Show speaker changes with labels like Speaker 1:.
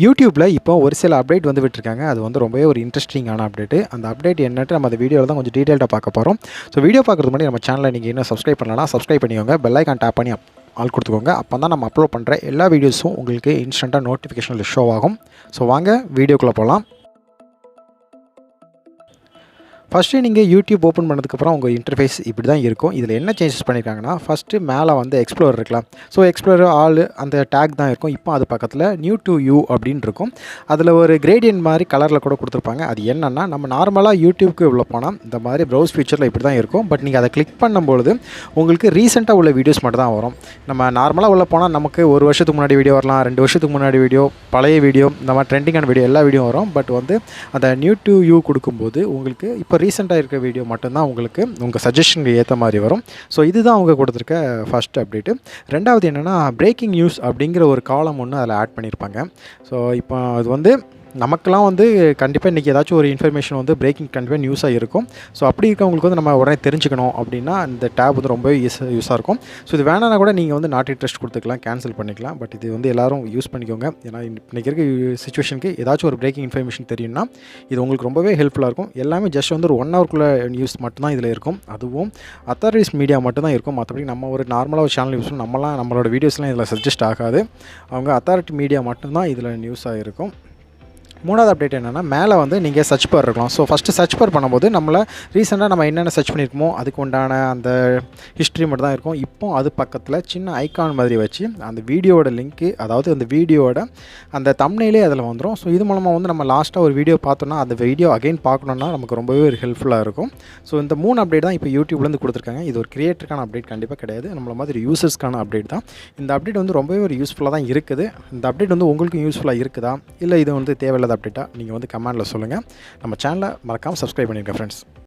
Speaker 1: யூடியூப்பில் இப்போ ஒரு சில அப்டேட் வந்து விட்டுருக்காங்க. அது வந்து ரொம்பவே ஒரு இன்ட்ரெஸ்டிங்கான அப்டேட்டு. அந்த அப்டேட் என்னன்ட்டு நம்ம அந்த வீடியோவில் தான் கொஞ்சம் டீட்டெயில்டாக பார்க்க போகிறோம். ஸோ வீடியோ பார்க்குறது முன்னாடி நம்ம சேனலை நீங்கள் இன்னும் சப்ஸ்கிரைப் பண்ணலன்னா சப்ஸ்கிரைப் பண்ணிக்கோங்க. பெல் ஐக்கான் டேப் பண்ணி ஆல் கொடுத்துக்கோங்க. அப்போ தான் நம்ம அப்லோட் பண்ணுற எல்லா வீடியோஸும் உங்களுக்கு இன்ஸ்டண்ட்டாக நோட்டிஃபிகேஷனில் ஷோ ஆகும். ஸோ வாங்க வீடியோக்குள்ளே போகலாம். ஃபஸ்ட்டு நீங்கள் யூடியூப் ஓப்பன் பண்ணதுக்கப்புறம் உங்கள் இன்டர்ஃபேஸ் இப்படி தான் இருக்கும். இதில் என்ன சேஞ்சஸ் பண்ணியிருக்காங்கன்னா, ஃபஸ்ட்டு மேலே வந்து எக்ஸ்ப்ளோரர் இருக்கலாம். ஸோ எக்ஸ்ப்ளோரர் ஆல் அந்த டேக் தான் இருக்கும். இப்போ அது பக்கத்தில் நியூ டு யூ அப்படின்னு இருக்கும். அதில் ஒரு கிரேடியன்ட் மாதிரி கலரில் கூட கொடுத்துருப்பாங்க. அது என்னென்னா, நம்ம நார்மலாக யூடியூப்க்கு உள்ள போனால் இந்த மாதிரி ப்ரௌஸ் ஃபீச்சரில் இப்படி தான் இருக்கும். பட் நீங்கள் அதை கிளிக் பண்ணும்பொழுது உங்களுக்கு ரீசெண்டாக உள்ள வீடியோஸ் மட்டும் தான் வரும். நம்ம நார்மலாக உள்ள போனால் நமக்கு ஒரு வருஷத்துக்கு முன்னாடி வீடியோ வரலாம், 2 வருஷத்துக்கு முன்னாடி வீடியோ, பழைய வீடியோ, இந்த மாதிரி ட்ரெண்டிங்கான வீடியோ எல்லா வீடியோ வரும். பட் வந்து அந்த நியூ டு யூ கொடுக்கும்போது உங்களுக்கு இப்போ ரீசெண்டாக இருக்கிற வீடியோ மட்டும்தான் உங்களுக்கு உங்கள் சஜஷனுக்கு ஏற்ற மாதிரி வரும். ஸோ இதுதான் அவங்க கொடுத்துருக்க ஃபஸ்ட் அப்டேட்டு. ரெண்டாவது என்னென்னா, பிரேக்கிங் நியூஸ் அப்படிங்கிற ஒரு காலம் ஒன்று அதில் ஆட் பண்ணியிருப்பாங்க. ஸோ இப்போ அது வந்து நமக்கெல்லாம் வந்து கண்டிப்பாக இன்றைக்கி ஏதாச்சும் ஒரு இன்ஃபர்மேஷன் வந்து பிரேக்கிங் கண்டிப்பாக நியூஸாக இருக்கும். ஸோ அப்படி இருக்கவங்களுக்கு வந்து நம்ம உடனே தெரிஞ்சுக்கணும் அப்படின்னா இந்த டேப் வந்து ரொம்பவே யூஸாக இருக்கும். ஸோ இது வேணான்னா கூட நீங்கள் வந்து நாட் இன்ட்ரெஸ்ட் கொடுத்துக்கலாம், கேன்சல் பண்ணிக்கலாம். பட் இது வந்து எல்லோரும் யூஸ் பண்ணிக்கோங்க. ஏன்னா இன்றைக்கி இருக்க சிச்சுவேஷனுக்கு ஏதாச்சும் ஒரு பிரேக்கிங் இன்ஃபர்மேஷன் தெரியும்னா இது உங்களுக்கு ரொம்பவே ஹெல்ப்ஃபுல்லாக இருக்கும். எல்லாமே ஜஸ்ட் வந்து ஒரு 1 ஹவருக்குள்ளே நியூஸ் மட்டும்தான் இதில் இருக்கும். அதுவும் அத்தாரிட்டிஸ் மீடியா மட்டும்தான் இருக்கும். மற்றபடி நம்ம ஒரு நார்மலாக ஒரு சேனல் யூஸ் பண்ணி நம்மளோட வீடியோஸ்லாம் இதில் சஜஸ்ட் ஆகாது. அவங்க அத்தாரிட்டி மீடியா மட்டும்தான் இதில் நியூஸாக இருக்கும். மூணாவது அப்டேட் என்னென்னா, மேலே வந்து நீங்கள் சர்ச் பார் இருக்கலாம். ஸோ ஃபஸ்ட்டு சர்ச் பார் பண்ணும்போது நம்மளை ரீசெண்டாக நம்ம என்னென்ன சர்ச் பண்ணியிருக்கோமோ அதுக்கு உண்டான அந்த ஹிஸ்ட்ரி மட்டும் தான் இருக்கும். இப்போ அது பக்கத்தில் சின்ன ஐக்கான் மாதிரி வச்சு அந்த வீடியோவோட லிங்க்கு, அதாவது அந்த வீடியோவோட அந்த தம்ப்நெயிலே அதில் வந்துடும். ஸோ இது மூலமாக வந்து நம்ம லாஸ்ட்டாக ஒரு வீடியோ பார்த்தோன்னா அந்த வீடியோ அகைன் பார்க்கணுன்னா நமக்கு ரொம்பவே ஒரு ஹெல்ப்ஃபுல்லாக இருக்கும். ஸோ இந்த 3 அப்டேட் தான் இப்போ யூடியூப்லேருந்து கொடுத்துருக்காங்க. இது ஒரு கிரியேட்டருக்கான அப்டேட் கண்டிப்பாக கிடையாது, நம்மள மாதிரி யூசர்ஸ்க்கான அப்டேட் தான். இந்த அப்டேட் வந்து ரொம்பவே ஒரு யூஸ்ஃபுல்லாக தான் இருக்குது. இந்த அப்டேட் வந்து உங்களுக்கும் யூஸ்ஃபுல்லாக இருக்குதா, இல்லை இது வந்து தேவையில்லாத அப்டேட்டாக நீங்கள் வந்து கமெண்டில் சொல்லுங்கள். நம்ம சேனலை மறக்காமல் சப்ஸ்கிரைப் பண்ணிடுங்க ஃப்ரெண்ட்ஸ்.